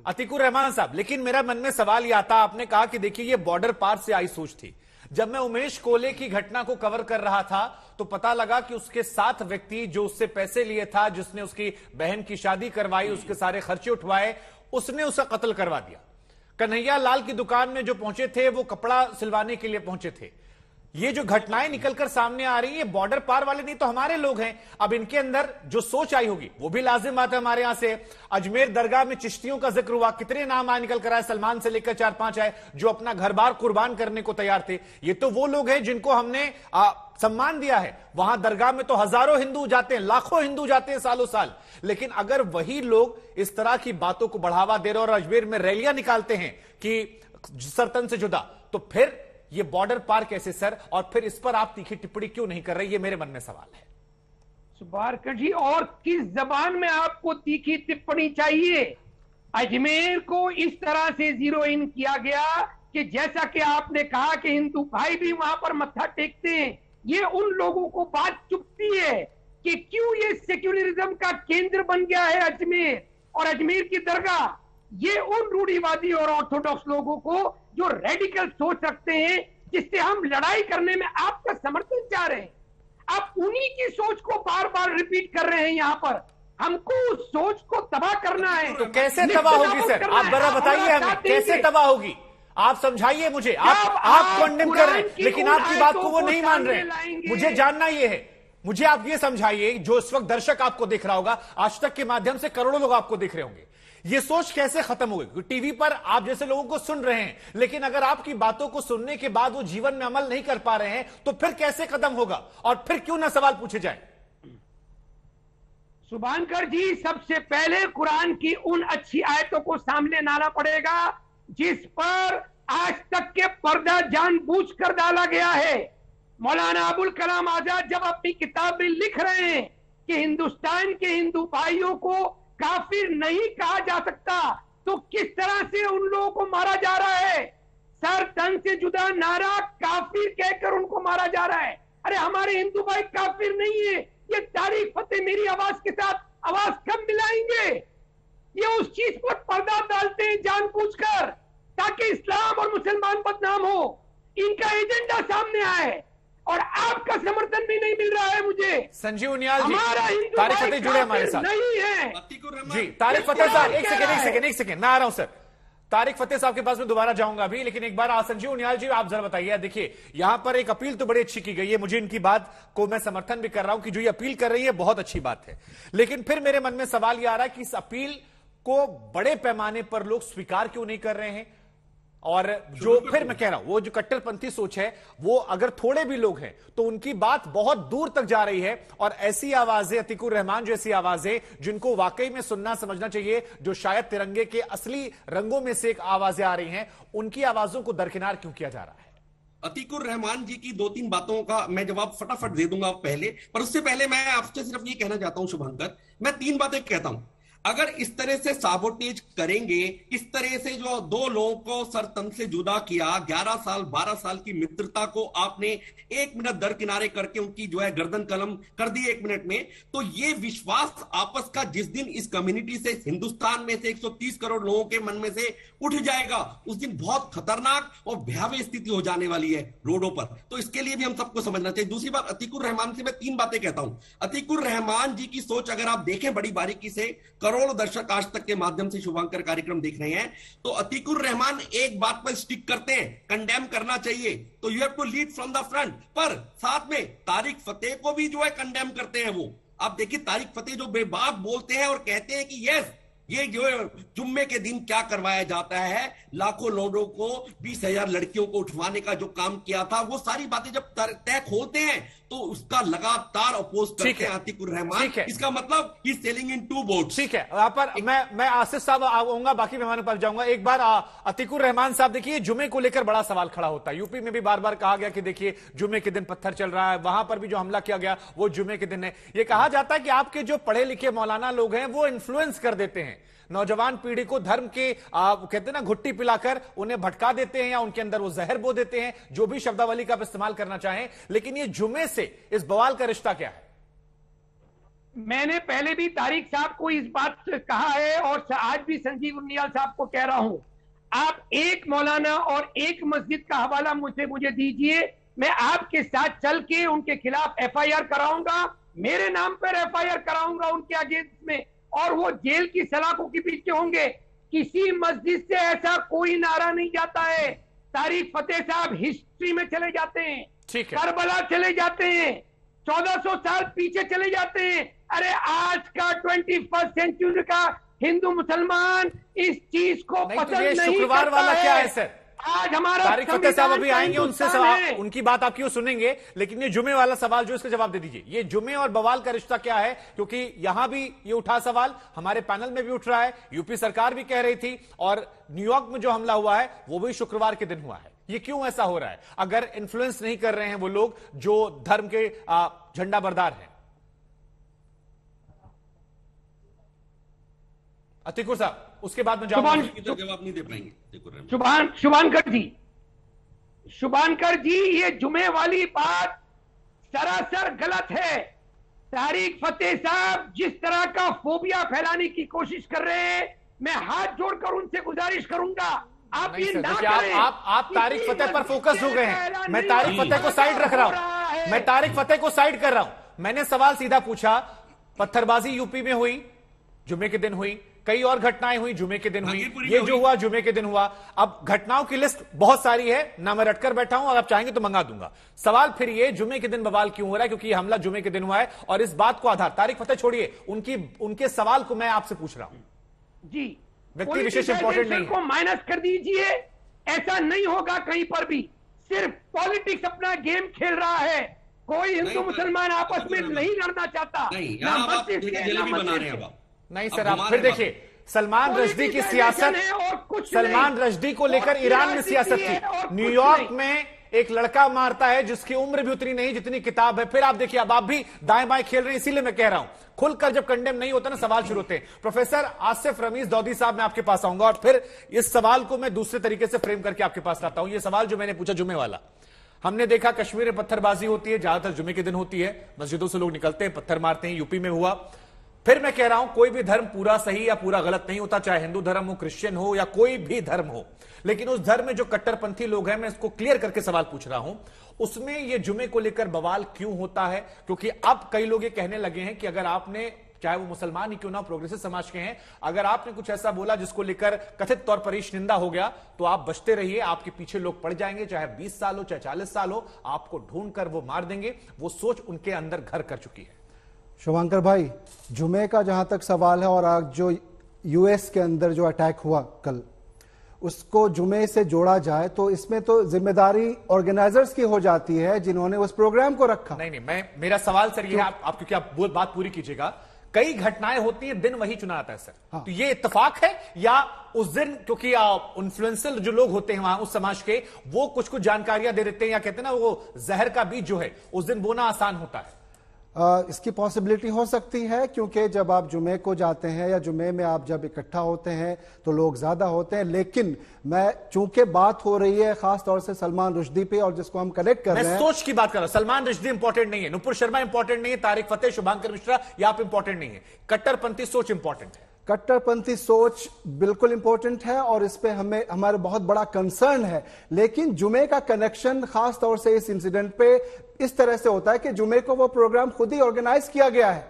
अतीकुर रहमान साहब, लेकिन मेरा मन में सवाल यह आता, आपने कहा कि देखिए ये बॉर्डर पार से आई सोच थी। जब मैं उमेश कोले की घटना को कवर कर रहा था तो पता लगा कि उसके 7 व्यक्ति जो उससे पैसे लिए था, जिसने उसकी बहन की शादी करवाई, उसके सारे खर्चे उठवाए, उसने उसे कत्ल करवा दिया। कन्हैया लाल की दुकान में जो पहुंचे थे वो कपड़ा सिलवाने के लिए पहुंचे थे। ये जो घटनाएं निकलकर सामने आ रही है, बॉर्डर पार वाले नहीं तो हमारे लोग हैं। अब इनके अंदर जो सोच आई होगी वो भी लाजिम बात है हमारे यहां से। अजमेर दरगाह में चिश्तियों का जिक्र हुआ, कितने नाम आए निकल कर आए, सलमान से लेकर 4-5 आए जो अपना घर बार कुर्बान करने को तैयार थे। ये तो वो लोग हैं जिनको हमने सम्मान दिया है। वहां दरगाह में तो हजारों हिंदू जाते हैं, लाखों हिंदू जाते हैं सालों साल। लेकिन अगर वही लोग इस तरह की बातों को बढ़ावा दे रहे और अजमेर में रैलियां निकालते हैं कि सरतन से जुदा, तो फिर ये बॉर्डर पार कैसे सर? और फिर इस पर आप तीखी टिप्पणी क्यों नहीं कर रहे? ये मेरे मन में सवाल है। सुबारकर जी, और किस जबान में आपको तीखी टिप्पणी चाहिए? अजमेर को इस तरह से जीरो इन किया गया कि जैसा कि आपने कहा कि हिंदू भाई भी वहां पर मत्था टेकते हैं। ये उन लोगों को बात चुभती है कि क्यों ये सेक्युलरिज्म का केंद्र बन गया है अजमेर और अजमेर की दरगाह। ये उन रूढ़िवादी और ऑर्थोडॉक्स लोगों को जो रेडिकल सोच रखते हैं, जिससे हम लड़ाई करने में आपका समर्थन चाह रहे हैं, आप उन्हीं की सोच को बार बार रिपीट कर रहे हैं। यहाँ पर हमको उस सोच को तबाह करना है। तो कैसे तबाह होगी सर? आप जरा बताइए हमें, कैसे तबाह होगी? आप समझाइए मुझे। आप कंडेम कर रहे हैं, लेकिन आपकी बात को वो नहीं मान रहे। मुझे जानना ये है, मुझे आप ये समझाइए, जो इस वक्त दर्शक आपको देख रहा होगा, आज तक के माध्यम से करोड़ों लोग आपको देख रहे होंगे, ये सोच कैसे खत्म होगी? टीवी पर आप जैसे लोगों को सुन रहे हैं, लेकिन अगर आपकी बातों को सुनने के बाद वो जीवन में अमल नहीं कर पा रहे हैं, तो फिर कैसे खत्म होगा? और फिर क्यों ना सवाल पूछे जाए? सुभानकर जी, सबसे पहले कुरान की उन अच्छी आयतों को सामने लाना पड़ेगा जिस पर आज तक के पर्दा जानबूझकर डाला गया है। मौलाना अबुल कलाम आजाद जब अपनी किताब में लिख रहे हैं कि हिंदुस्तान के हिंदू भाइयों को काफिर नहीं कहा जा सकता, तो किस तरह से उन लोगों को मारा जा रहा है? सर तन से जुदा नारा काफिर कहकर उनको मारा जा रहा है। अरे हमारे हिंदू भाई काफिर नहीं है। ये तारीख फतेह मेरी आवाज के साथ आवाज कब मिलाएंगे? ये उस चीज पर पर्दा डालते हैं जानबूझकर ताकि इस्लाम और मुसलमान बदनाम हो। इनका एजेंडा सामने आए और आपका समर्थन भी नहीं मिल रहा है मुझे। संजीव उनियाल जी, हमारा तारिक फतेह जुड़े हमारे साथ नहीं है जी। तारिक फतेह साहब, एक सेकेंड, मैं आ रहा हूं सर। तारिक फतेह साहब के पास में दोबारा जाऊंगा अभी, लेकिन एक बार संजीव उनियाल जी आप जरा बताइए। देखिए यहां पर एक अपील तो बड़ी अच्छी की गई है, मुझे इनकी बात को मैं समर्थन भी कर रहा हूं कि जो ये अपील कर रही है बहुत अच्छी बात है। लेकिन फिर मेरे मन में सवाल यह आ रहा है कि इस अपील को बड़े पैमाने पर लोग स्वीकार क्यों नहीं कर रहे हैं? और जो फिर मैं कह रहा हूं, वो जो कट्टरपंथी सोच है, वो अगर थोड़े भी लोग हैं तो उनकी बात बहुत दूर तक जा रही है। और ऐसी आवाजें, अतीकुर रहमान जैसी आवाजें, जिनको वाकई में सुनना समझना चाहिए, जो शायद तिरंगे के असली रंगों में से एक आवाजें आ रही हैं, उनकी आवाजों को दरकिनार क्यों किया जा रहा है? अतीकुर रहमान जी की 2-3 बातों का मैं जवाब फटाफट दे दूंगा पहले, पर उससे पहले मैं आपसे सिर्फ ये कहना चाहता हूं शुभंकर, मैं 3 बातें कहता हूं। अगर इस तरह से साबोटेज करेंगे, इस तरह से जो 2 लोगों को सर तन से जुदा किया, 11 साल 12 साल की मित्रता को आपने 1 मिनट दरकिनारे करके उनकी जो है गर्दन कलम कर दी 1 मिनट में, तो ये विश्वास आपस का जिस दिन इस कम्युनिटी से, हिंदुस्तान में से 130 करोड़ लोगों के मन में से उठ जाएगा, उस दिन बहुत खतरनाक और भयावह स्थिति हो जाने वाली है रोडों पर। तो इसके लिए भी हम सबको समझना चाहिए। दूसरी बात, अतीकुर रहमान से मैं 3 बातें कहता हूं। अतीकुर रहमान जी की सोच अगर आप देखें बड़ी बारीकी से, करोड़ों दर्शक आज तक के माध्यम से शुभांकर कार्यक्रम देख रहे हैं, तो अतीकुर रहमान एक बात पर स्टिक करते हैं, कंडेम करना चाहिए, तो you have to lead from the front, पर साथ में तारिक फतेह को भी जो है कंडेम करते हैं। वो आप देखिए, तारिक फतेह जो बेबाक बोलते हैं और कहते हैं कि यस, ये जो जुम्मे के दिन क्या करवाया जाता है, लाखों लोगों को, 20,000 लड़कियों को उठवाने का जो काम किया था, वो सारी बातें जब तय खोलते हैं तो उसका लगातार अपोज करते हैं अतीकुर रहमान। इसका मतलब ही सेलिंग इन 2 बोट्स। ठीक है, यहाँ पर मैं आसिफ साहब आऊंगा, बाकी मेहमानों पर जाऊंगा। एक बार अतीकुर रहमान साहब, देखिए जुमे को लेकर बड़ा सवाल खड़ा होता है। यूपी में भी बार बार कहा गया कि देखिए जुमे के दिन पत्थर चल रहा है, वहां पर भी जो हमला किया गया वो जुमे के दिन है। ये कहा जाता है कि आपके जो पढ़े लिखे मौलाना लोग हैं वो इन्फ्लुएंस कर देते हैं नौजवान पीढ़ी को, धर्म के कहते हैं ना घुट्टी पिलाकर उन्हें भटका देते हैं या उनके अंदर वो जहर बो देते हैं, जो भी शब्दावली का आप इस्तेमाल करना चाहें। लेकिन ये जुमे से इस बवाल का रिश्ता क्या है? मैंने पहले भी तारिक साहब को इस बात से कहा है और आज भी संजीव उनियाल साहब को कह रहा हूं, आप एक मौलाना और एक मस्जिद का हवाला मुझे दीजिए, मैं आपके साथ चल के उनके खिलाफ एफआईआर कराऊंगा, मेरे नाम पर एफआईआर कराऊंगा उनके अगेंस्ट में, और वो जेल की सलाखों के पीछे होंगे। किसी मस्जिद से ऐसा कोई नारा नहीं जाता है। तारिक फतेह साहब हिस्ट्री में चले जाते हैं, करबला चले जाते हैं, 1400 साल पीछे चले जाते हैं। अरे आज का 21st सेंचुरी का हिंदू मुसलमान इस चीज को पसंद नहीं शुक्रवार करता वाला है। क्या है सर? आज हमारा तारिक फतेह साहब अभी आएंगे, उनसे सवाल, उनकी बात आपकी सुनेंगे, लेकिन ये जुमे वाला सवाल जो इसका जवाब दे दीजिए, ये जुमे और बवाल का रिश्ता क्या है? क्योंकि यहां भी ये उठा सवाल, हमारे पैनल में भी उठ रहा है, यूपी सरकार भी कह रही थी, और न्यूयॉर्क में जो हमला हुआ है वो भी शुक्रवार के दिन हुआ है। ये क्यों ऐसा हो रहा है? अगर इन्फ्लुएंस नहीं कर रहे हैं वो लोग जो धर्म के झंडा बरदार हैं। अतिकुर साहब, उसके बाद में जवाब नहीं दे पाएंगे। शुभांकर जी, ये जुमे वाली बात सरासर गलत है। तारिक फतेह साहब जिस तरह का फोबिया फैलाने की कोशिश कर रहे हैं, मैं हाथ जोड़कर उनसे गुजारिश करूंगा आप ये ना करें। आप तारिक फतेह पर फोकस हो गए हैं। मैं तारिक फतेह को साइड रख रहा हूं, मैं तारिक फतेह को साइड कर रहा हूं। मैंने सवाल सीधा पूछा, पत्थरबाजी यूपी में हुई, जुमे के दिन हुई, कई और घटनाएं हुई, जुमे के दिन हुई, ये जो हुआ जुमे के दिन हुआ। अब घटनाओं की लिस्ट बहुत सारी है ना, मैं रटकर बैठा हूं, और आप चाहेंगे तो मंगा दूंगा। सवाल फिर ये, जुमे के दिन बवाल क्यों हो रहा है? क्योंकि ये हमला जुमे के दिन हुआ है, और इस बात को आधार, तारिक फतेह छोड़िए, उनके सवाल को मैं आपसे पूछ रहा हूं जी। व्यक्ति विशेष इंपॉर्टेंट नहीं को माइनस कर दीजिए, ऐसा नहीं होगा कहीं पर भी। सिर्फ पॉलिटिक्स अपना गेम खेल रहा है, कोई हिंदू मुसलमान आपस में नहीं लड़ना चाहता। नहीं सर, आप फिर देखिए, सलमान रश्दी की सियासत, सलमान रश्दी को लेकर ईरान में सियासत थी, न्यूयॉर्क में एक लड़का मारता है जिसकी उम्र भी उतनी नहीं जितनी किताब है। फिर आप देखिए, अब आप भी दाएं बाएं खेल रहे हैं, इसीलिए मैं कह रहा हूं, खुलकर जब कंडेम नहीं होता ना, सवाल शुरू होते हैं। प्रोफेसर आसिफ रमीज दौदी साहब, मैं आपके पास आऊंगा, और फिर इस सवाल को मैं दूसरे तरीके से फ्रेम करके आपके पास लाता हूं। ये सवाल जो मैंने पूछा जुमे वाला, हमने देखा कश्मीर में पत्थरबाजी होती है, ज्यादातर जुमे के दिन होती है, मस्जिदों से लोग निकलते हैं, पत्थर मारते हैं, यूपी में हुआ। फिर मैं कह रहा हूं, कोई भी धर्म पूरा सही या पूरा गलत नहीं होता, चाहे हिंदू धर्म हो, क्रिश्चियन हो, या कोई भी धर्म हो, लेकिन उस धर्म में जो कट्टरपंथी लोग हैं, मैं इसको क्लियर करके सवाल पूछ रहा हूं, उसमें ये जुमे को लेकर बवाल क्यों होता है? क्योंकि अब कई लोग ये कहने लगे हैं कि अगर आपने, चाहे वो मुसलमान ही क्यों ना, प्रोग्रेसिव समाज के हैं, अगर आपने कुछ ऐसा बोला जिसको लेकर कथित तौर पर निंदा हो गया, तो आप बचते रहिए, आपके पीछे लोग पड़ जाएंगे, चाहे 20 साल हो, चाहे 40 साल हो, आपको ढूंढकर वो मार देंगे। वो सोच उनके अंदर घर कर चुकी है। शुभांकर भाई, जुमे का जहां तक सवाल है, और आज जो यूएस के अंदर जो अटैक हुआ कल, उसको जुमे से जोड़ा जाए तो इसमें तो जिम्मेदारी ऑर्गेनाइजर्स की हो जाती है जिन्होंने उस प्रोग्राम को रखा। नहीं, मेरा सवाल सर ये है, आप क्योंकि आप बात पूरी कीजिएगा, कई घटनाएं होती हैं, दिन वही चुना आता है सर। हाँ। तो ये इत्तेफाक है, या उस दिन क्योंकि इन्फ्लुएंसर जो लोग होते हैं वहां उस समाज के, वो कुछ जानकारियां दे देते हैं, या कहते हैं ना, वो जहर का बीज जो है उस दिन बोना आसान होता है। इसकी पॉसिबिलिटी हो सकती है, क्योंकि जब आप जुमे को जाते हैं या जुमे में आप जब इकट्ठा होते हैं तो लोग ज्यादा होते हैं। लेकिन मैं, चूंकि बात हो रही है खास तौर से सलमान रुश्दी पे, और जिसको हम कनेक्ट कर रहे हैं, मैं सोच की बात कर रहा हूं। सलमान रुश्दी इंपॉर्टेंट नहीं है, नुपुर शर्मा इंपॉर्टेंट नहीं है, तारिक फतेह, शुभांकर मिश्रा, ये आप इंपॉर्टेंट नहीं है, कट्टरपंथी सोच इंपॉर्टेंट है। कट्टरपंथी सोच बिल्कुल इंपॉर्टेंट है, और इस पे हमें, हमारे बहुत बड़ा कंसर्न है। लेकिन जुमे का कनेक्शन खास तौर से इस इंसिडेंट पे इस तरह से होता है कि जुमे को वो प्रोग्राम खुद ही ऑर्गेनाइज किया गया है।